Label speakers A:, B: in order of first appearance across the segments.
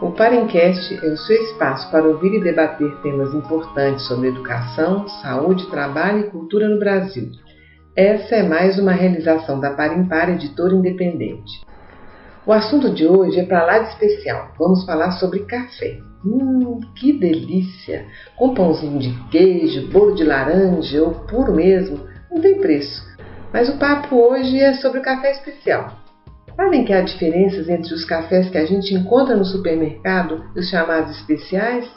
A: O Parencast é o seu espaço para ouvir e debater temas importantes sobre educação, saúde, trabalho e cultura no Brasil. Essa é mais uma realização da Parimpar, editora independente. O assunto de hoje é para lá de especial. Vamos falar sobre café. Que delícia! Com pãozinho de queijo, bolo de laranja ou puro mesmo, não tem preço. Mas o papo hoje é sobre o café especial. Sabem que há diferenças entre os cafés que a gente encontra no supermercado e os chamados especiais?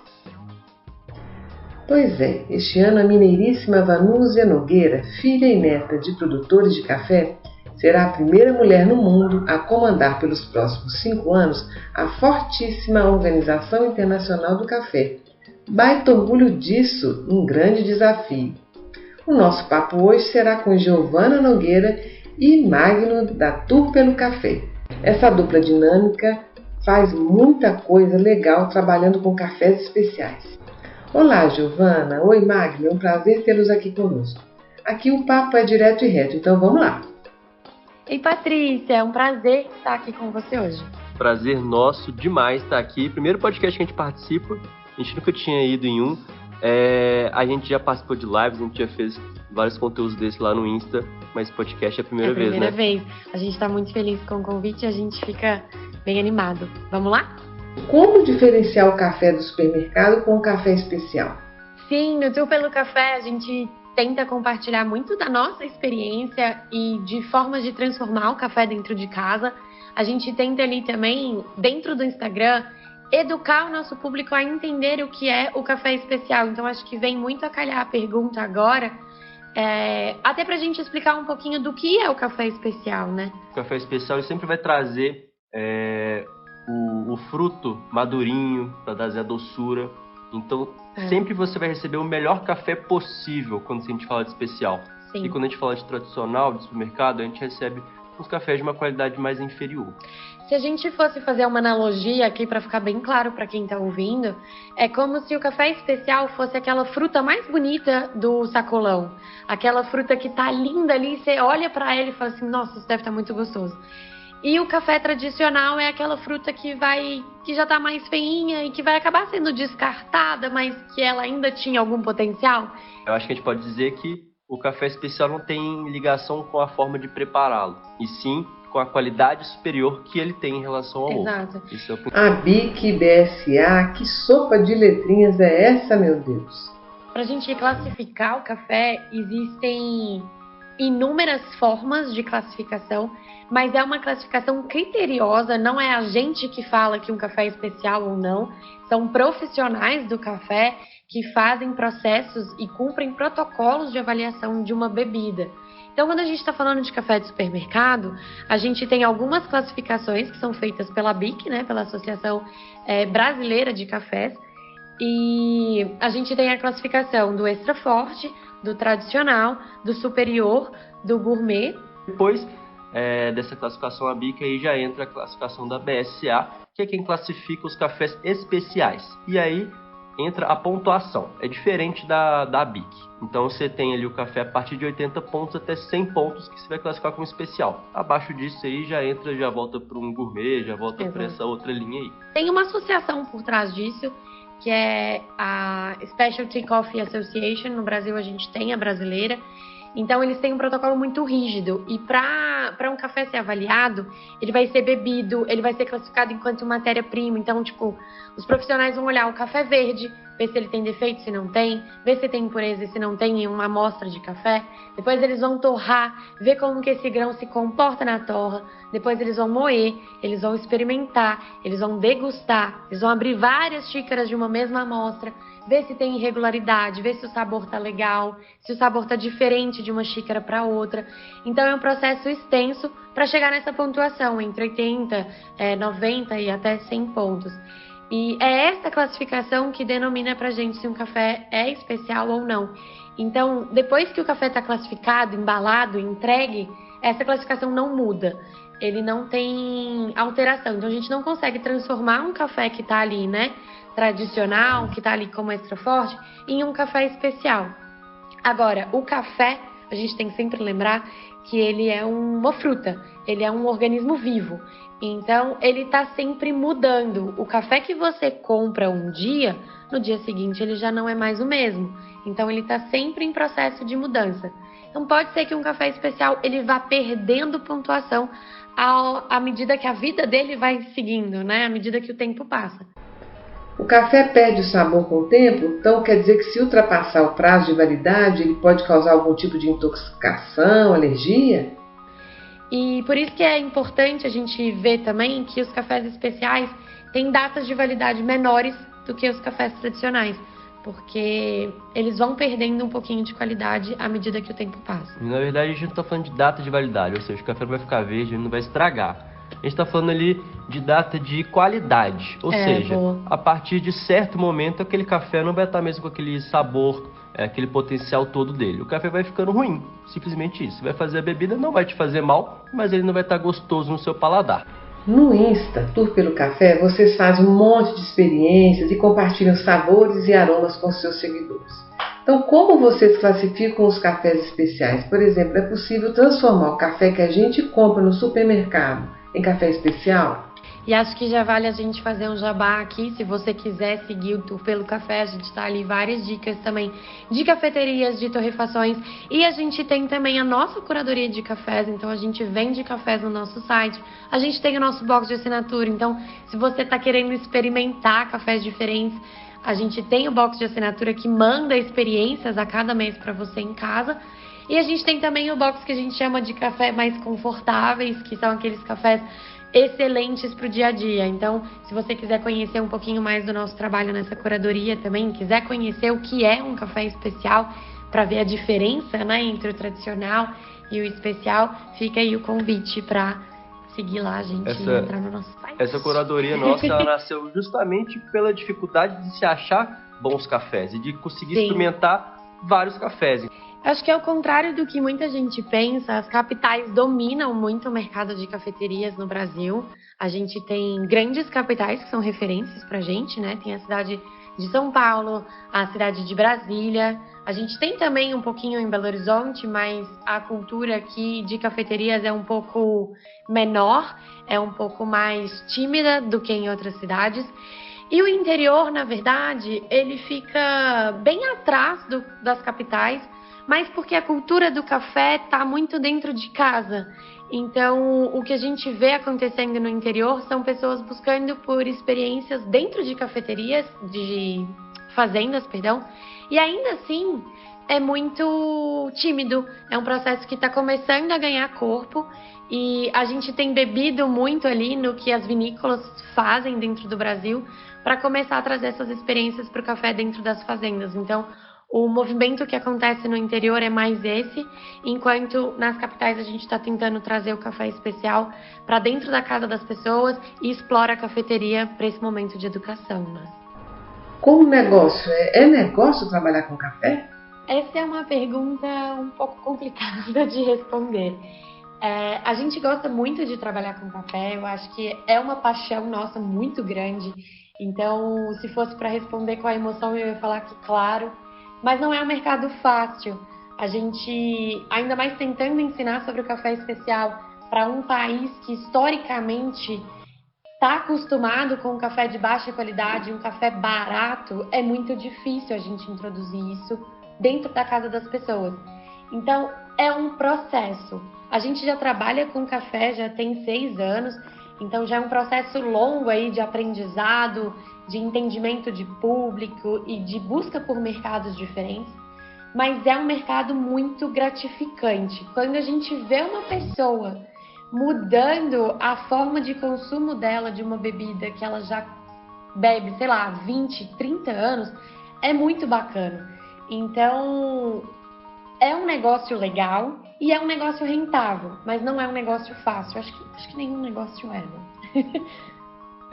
A: Pois é, este ano a mineiríssima Vanúzia Nogueira, filha e neta de produtores de café, será a primeira mulher no mundo a comandar pelos próximos 5 anos a fortíssima Organização Internacional do Café. Baita orgulho disso, um grande desafio. O nosso papo hoje será com Giovana Nogueira e Magno da Tour pelo Café. Essa dupla dinâmica faz muita coisa legal trabalhando com cafés especiais. Olá, Giovana. Oi, Magno. É um prazer tê-los aqui conosco. Aqui o papo é direto e reto, então vamos lá.
B: Ei, Patrícia. É um prazer estar aqui com você hoje.
C: Prazer nosso demais estar aqui. Primeiro podcast que a gente participa. A gente nunca tinha ido em um. A gente já participou de lives, a gente já fez vários conteúdos desses lá no Insta, mas podcast é a primeira vez, né?
B: É a primeira vez. A gente está muito feliz com o convite e a gente fica bem animado. Vamos lá?
A: Como diferenciar o café do supermercado com o café especial?
B: Sim, no Tour pelo Café a gente tenta compartilhar muito da nossa experiência e de formas de transformar o café dentro de casa. A gente tenta ali também, dentro do Instagram, educar o nosso público a entender o que é o café especial. Então acho que vem muito a calhar a pergunta agora, até pra gente explicar um pouquinho do que é o café especial, né?
C: O café especial ele sempre vai trazer o fruto madurinho para dar a doçura. Então sempre você vai receber o melhor café possível quando a gente fala de especial.
B: Sim.
C: E quando a gente fala de tradicional, de supermercado, a gente recebe uns cafés de uma qualidade mais inferior.
B: Se a gente fosse fazer uma analogia aqui para ficar bem claro para quem está ouvindo, é como se o café especial fosse aquela fruta mais bonita do sacolão. Aquela fruta que tá linda ali, você olha para ela e fala assim, nossa, isso deve estar muito gostoso. E o café tradicional é aquela fruta que já tá mais feinha e que vai acabar sendo descartada, mas que ela ainda tinha algum potencial.
C: Eu acho que a gente pode dizer que o café especial não tem ligação com a forma de prepará-lo, e sim com a qualidade superior que ele tem em relação ao
B: Exato.
C: outro.
A: A BIC, BSA, que sopa de letrinhas é essa, meu Deus?
B: Para a gente classificar o café, existem inúmeras formas de classificação, mas é uma classificação criteriosa, não é a gente que fala que um café é especial ou não, são profissionais do café que fazem processos e cumprem protocolos de avaliação de uma bebida. Então, quando a gente está falando de café de supermercado, a gente tem algumas classificações que são feitas pela BIC, né, pela Associação Brasileira de Cafés, e a gente tem a classificação do extra forte, do tradicional, do superior, do gourmet.
C: Depois dessa classificação a BIC, aí já entra a classificação da BSA, que é quem classifica os cafés especiais. E aí entra a pontuação, é diferente da BIC. Então você tem ali o café a partir de 80 pontos até 100 pontos que você vai classificar como especial. Abaixo disso aí já volta para um gourmet, já volta para essa outra linha aí.
B: Tem uma associação por trás disso, que é a Specialty Coffee Association. No Brasil a gente tem a brasileira. Então eles têm um protocolo muito rígido e para um café ser avaliado, ele vai ser bebido, ele vai ser classificado enquanto matéria-prima. Então, os profissionais vão olhar o café verde, ver se ele tem defeito, se não tem, ver se tem impureza e se não tem em uma amostra de café. Depois eles vão torrar, ver como que esse grão se comporta na torra. Depois eles vão moer, eles vão experimentar, eles vão degustar, eles vão abrir várias xícaras de uma mesma amostra, ver se tem irregularidade, ver se o sabor tá legal, se o sabor tá diferente de uma xícara para outra. Então é um processo extenso para chegar nessa pontuação, entre 80, 90 e até 100 pontos. E é essa classificação que denomina pra gente se um café é especial ou não. Então, depois que o café está classificado, embalado, entregue, essa classificação não muda. Ele não tem alteração. Então, a gente não consegue transformar um café que está ali, né, tradicional, que está ali como extra forte, em um café especial. Agora, o café a gente tem que sempre lembrar que ele é uma fruta, ele é um organismo vivo. Então, ele está sempre mudando. O café que você compra um dia, no dia seguinte ele já não é mais o mesmo. Então, ele está sempre em processo de mudança. Então, pode ser que um café especial ele vá perdendo pontuação à medida que a vida dele vai seguindo, né? À medida que o tempo passa.
A: O café perde o sabor com o tempo, então quer dizer que se ultrapassar o prazo de validade, ele pode causar algum tipo de intoxicação, alergia?
B: E por isso que é importante a gente ver também que os cafés especiais têm datas de validade menores do que os cafés tradicionais, porque eles vão perdendo um pouquinho de qualidade à medida que o tempo passa.
C: Na verdade, a gente não está falando de data de validade, ou seja, o café não vai ficar verde, ele não vai estragar. A gente está falando ali de data de qualidade, ou seja, a partir de certo momento aquele café não vai estar mesmo com aquele sabor, aquele potencial todo dele. O café vai ficando ruim, simplesmente isso. Vai fazer a bebida, não vai te fazer mal, mas ele não vai estar gostoso no seu paladar.
A: No Insta, Tour pelo Café, vocês fazem um monte de experiências e compartilham sabores e aromas com seus seguidores. Então, como vocês classificam os cafés especiais? Por exemplo, é possível transformar o café que a gente compra no supermercado em café especial?
B: E acho que já vale a gente fazer um jabá aqui. Se você quiser seguir o Tour pelo Café, a gente está ali várias dicas também de cafeterias, de torrefações. E a gente tem também a nossa curadoria de cafés. Então a gente vende cafés no nosso site. A gente tem o nosso box de assinatura. Então se você está querendo experimentar cafés diferentes, a gente tem o box de assinatura que manda experiências a cada mês para você em casa. E a gente tem também o box que a gente chama de café mais confortáveis, que são aqueles cafés excelentes para o dia a dia. Então, se você quiser conhecer um pouquinho mais do nosso trabalho nessa curadoria também, quiser conhecer o que é um café especial, para ver a diferença, né, entre o tradicional e o especial, fica aí o convite para seguir lá a gente e entrar no nosso site.
C: Essa curadoria nossa ela nasceu justamente pela dificuldade de se achar bons cafés e de conseguir experimentar vários cafés.
B: Acho que ao contrário do que muita gente pensa, as capitais dominam muito o mercado de cafeterias no Brasil. A gente tem grandes capitais que são referências pra gente, né? Tem a cidade de São Paulo, a cidade de Brasília. A gente tem também um pouquinho em Belo Horizonte, mas a cultura aqui de cafeterias é um pouco menor, é um pouco mais tímida do que em outras cidades. E o interior, na verdade, ele fica bem atrás das capitais, mas porque a cultura do café está muito dentro de casa. Então, o que a gente vê acontecendo no interior são pessoas buscando por experiências dentro de cafeterias, de fazendas, perdão, e ainda assim é muito tímido. É um processo que está começando a ganhar corpo e a gente tem bebido muito ali no que as vinícolas fazem dentro do Brasil para começar a trazer essas experiências para o café dentro das fazendas. Então, o movimento que acontece no interior é mais esse, enquanto nas capitais a gente está tentando trazer o café especial para dentro da casa das pessoas e explora a cafeteria para esse momento de educação, né?
A: Como negócio, é negócio trabalhar com café?
B: Essa é uma pergunta um pouco complicada de responder. A gente gosta muito de trabalhar com café, eu acho que é uma paixão nossa muito grande. Então, se fosse para responder com a emoção, eu ia falar que claro, mas não é um mercado fácil. A gente, ainda mais tentando ensinar sobre o café especial para um país que historicamente está acostumado com um café de baixa qualidade, um café barato, é muito difícil a gente introduzir isso dentro da casa das pessoas. Então, é um processo. A gente já trabalha com café, já tem 6 anos, então já é um processo longo aí de aprendizado, de entendimento de público e de busca por mercados diferentes, mas é um mercado muito gratificante. Quando a gente vê uma pessoa mudando a forma de consumo dela de uma bebida que ela já bebe, sei lá, 20, 30 anos, é muito bacana. Então, é um negócio legal e é um negócio rentável, mas não é um negócio fácil. Acho que nenhum negócio é, né?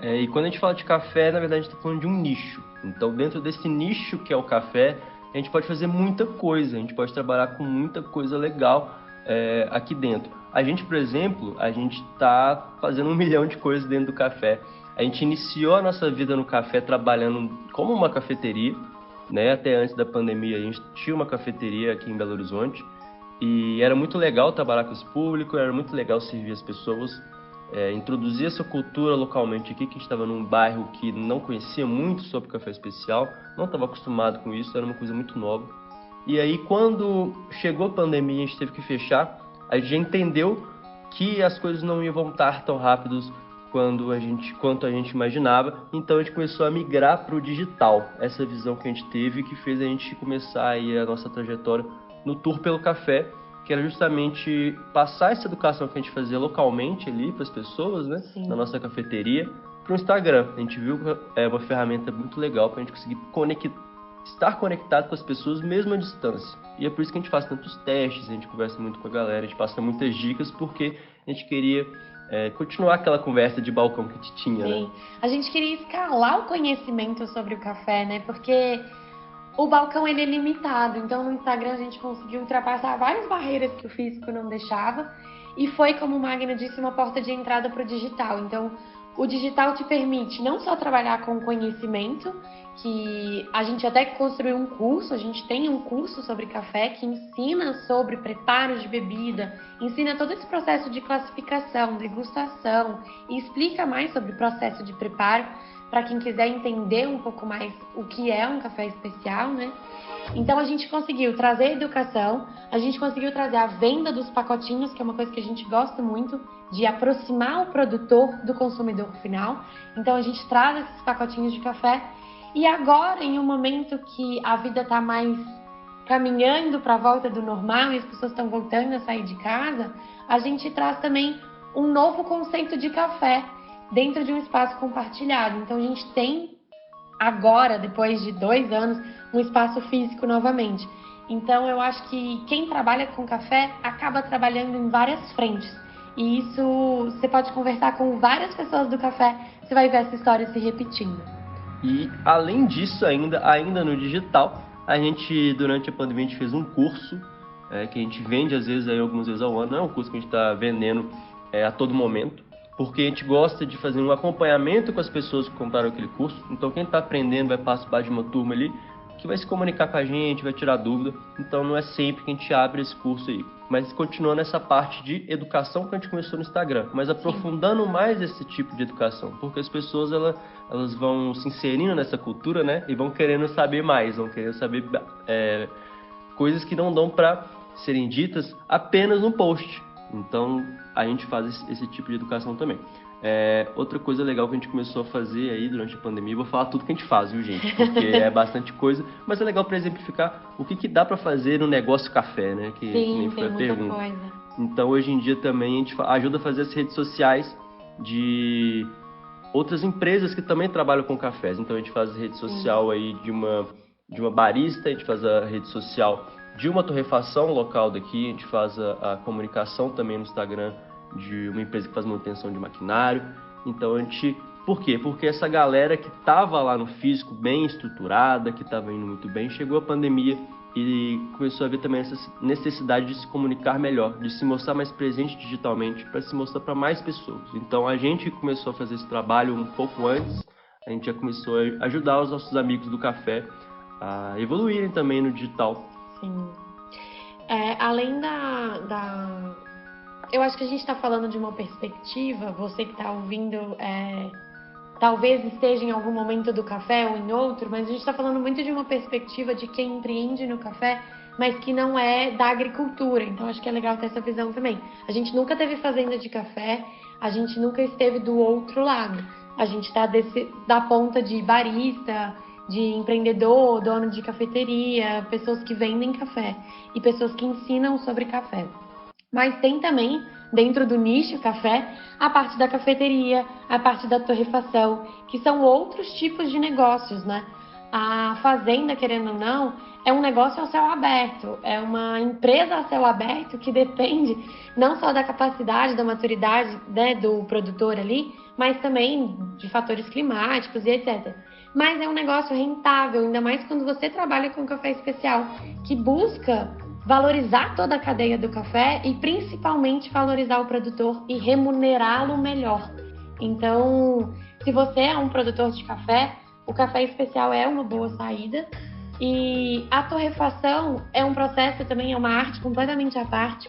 C: E quando a gente fala de café, na verdade a gente está falando de um nicho. Então, dentro desse nicho que é o café, a gente pode fazer muita coisa, a gente pode trabalhar com muita coisa legal aqui dentro. A gente, por exemplo, a gente está fazendo 1 milhão de coisas dentro do café. A gente iniciou a nossa vida no café trabalhando como uma cafeteria, né? Até antes da pandemia a gente tinha uma cafeteria aqui em Belo Horizonte. E era muito legal trabalhar com esse público, era muito legal servir as pessoas, introduzir essa cultura localmente aqui, que a gente estava num bairro que não conhecia muito sobre café especial, não estava acostumado com isso, era uma coisa muito nova. E aí, quando chegou a pandemia e a gente teve que fechar, a gente já entendeu que as coisas não iam voltar tão rápidos quanto a gente imaginava, então a gente começou a migrar para o digital. Essa visão que a gente teve que fez a gente começar aí a nossa trajetória no Tour pelo Café, que era justamente passar essa educação que a gente fazia localmente ali para as pessoas, né, na nossa cafeteria, para o Instagram. A gente viu que é uma ferramenta muito legal para a gente conseguir estar conectado com as pessoas mesmo à distância. E é por isso que a gente faz tantos testes, a gente conversa muito com a galera, a gente passa muitas dicas, porque a gente queria continuar aquela conversa de balcão que a gente tinha,
B: Sim.
C: né?
B: A gente queria escalar o conhecimento sobre o café, né? Porque o balcão ele é limitado, então no Instagram a gente conseguiu ultrapassar várias barreiras que o físico não deixava e foi, como o Magno disse, uma porta de entrada para o digital. Então o digital te permite não só trabalhar com conhecimento, que a gente até construiu um curso, a gente tem um curso sobre café que ensina sobre preparo de bebida, ensina todo esse processo de classificação, degustação e explica mais sobre o processo de preparo para quem quiser entender um pouco mais o que é um café especial, né? Então a gente conseguiu trazer educação, a gente conseguiu trazer a venda dos pacotinhos, que é uma coisa que a gente gosta muito, de aproximar o produtor do consumidor final. Então a gente traz esses pacotinhos de café. E agora, em um momento que a vida está mais caminhando para a volta do normal e as pessoas estão voltando a sair de casa, a gente traz também um novo conceito de café dentro de um espaço compartilhado. Então a gente tem agora, depois de 2 anos, um espaço físico novamente. Então eu acho que quem trabalha com café acaba trabalhando em várias frentes. E isso, você pode conversar com várias pessoas do café, você vai ver essa história se repetindo.
C: E além disso, ainda no digital, a gente, durante a pandemia, a gente fez um curso que a gente vende às vezes, algumas vezes ao ano. Não é um curso que a gente está vendendo a todo momento, porque a gente gosta de fazer um acompanhamento com as pessoas que compraram aquele curso. Então quem está aprendendo vai participar de uma turma ali que vai se comunicar com a gente, vai tirar dúvida. Então não é sempre que a gente abre esse curso aí. Mas continuando essa parte de educação que a gente começou no Instagram, mas aprofundando mais esse tipo de educação, porque as pessoas elas vão se inserindo nessa cultura, né? E vão querendo saber mais, vão querendo saber coisas que não dão para serem ditas apenas no post. Então a gente faz esse tipo de educação também. Outra coisa legal que a gente começou a fazer aí durante a pandemia, vou falar tudo que a gente faz, viu, gente? Porque é bastante coisa, mas é legal para exemplificar o que dá para fazer no negócio café, né? Que nem foi a pergunta. Coisa. Então hoje em dia também a gente ajuda a fazer as redes sociais de outras empresas que também trabalham com cafés. Então a gente faz a rede social aí de uma barista, a gente faz a rede social de uma torrefação local daqui, a gente faz a comunicação também no Instagram de uma empresa que faz manutenção de maquinário. Então a gente... Por quê? Porque essa galera que estava lá no físico bem estruturada, que estava indo muito bem, chegou a pandemia e começou a ver também essa necessidade de se comunicar melhor, de se mostrar mais presente digitalmente, para se mostrar para mais pessoas. Então a gente começou a fazer esse trabalho um pouco antes, a gente já começou a ajudar os nossos amigos do café a evoluírem também no digital.
B: Sim. Além eu acho que a gente está falando de uma perspectiva, você que está ouvindo, talvez esteja em algum momento do café ou em outro, mas a gente está falando muito de uma perspectiva de quem empreende no café, mas que não é da agricultura. Então acho que é legal ter essa visão também. A gente nunca teve fazenda de café, a gente nunca esteve do outro lado. A gente está da ponta de barista, de empreendedor, dono de cafeteria, pessoas que vendem café e pessoas que ensinam sobre café. Mas tem também, dentro do nicho café, a parte da cafeteria, a parte da torrefação, que são outros tipos de negócios, né? A fazenda, querendo ou não, é um negócio ao céu aberto, é uma empresa a céu aberto que depende não só da capacidade, da maturidade, né, do produtor ali, mas também de fatores climáticos e etc. Mas é um negócio rentável, ainda mais quando você trabalha com café especial, que busca valorizar toda a cadeia do café e principalmente valorizar o produtor e remunerá-lo melhor. Então, se você é um produtor de café, o café especial é uma boa saída. E a torrefação é um processo também, é uma arte completamente à parte.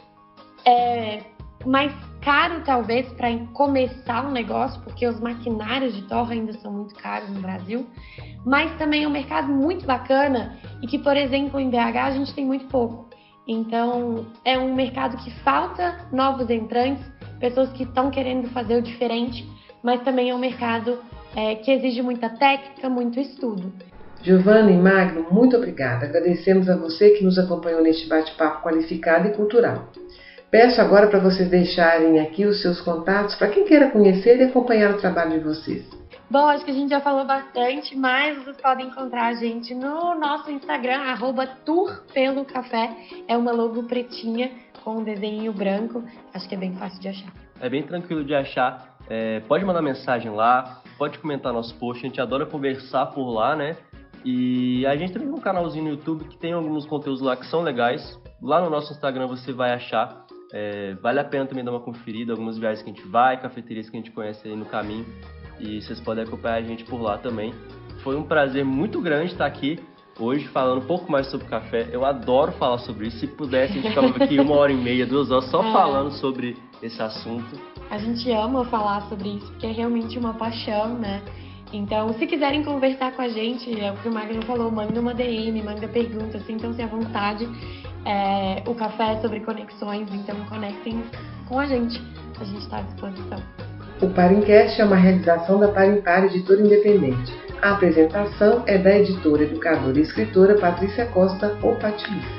B: É mais caro, talvez, para começar um negócio, porque os maquinários de torra ainda são muito caros no Brasil. Mas também é um mercado muito bacana e que, por exemplo, em BH a gente tem muito pouco. Então, é um mercado que falta novos entrantes, pessoas que estão querendo fazer o diferente, mas também é um mercado que exige muita técnica, muito estudo.
A: Giovana e Magno, muito obrigada. Agradecemos a você que nos acompanhou neste bate-papo qualificado e cultural. Peço agora para vocês deixarem aqui os seus contatos para quem queira conhecer e acompanhar o trabalho de vocês.
B: Bom, acho que a gente já falou bastante, mas vocês podem encontrar a gente no nosso Instagram, @tourpelocafé. É uma logo pretinha com um desenho branco. Acho que é bem fácil de achar.
C: É bem tranquilo de achar. Pode mandar mensagem lá, pode comentar nosso post. A gente adora conversar por lá, né? E a gente também tem um canalzinho no YouTube que tem alguns conteúdos lá que são legais. Lá no nosso Instagram você vai achar. Vale a pena também dar uma conferida, algumas viagens que a gente vai, cafeterias que a gente conhece aí no caminho, e vocês podem acompanhar a gente por lá também. Foi um prazer muito grande estar aqui hoje falando um pouco mais sobre café. Eu adoro falar sobre isso. Se pudesse, a gente ficava aqui 1h30, 2 horas só falando sobre esse assunto.
B: A gente ama falar sobre isso porque é realmente uma paixão, né? Então, se quiserem conversar com a gente, é o que o Magno falou, manda uma DM, manda perguntas, sintam-se à vontade. O café é sobre conexões, então conectem com a gente está à disposição.
A: O Parincast é uma realização da Parimpar, editora independente. A apresentação é da editora, educadora e escritora Patrícia Costa, ou Patrícia.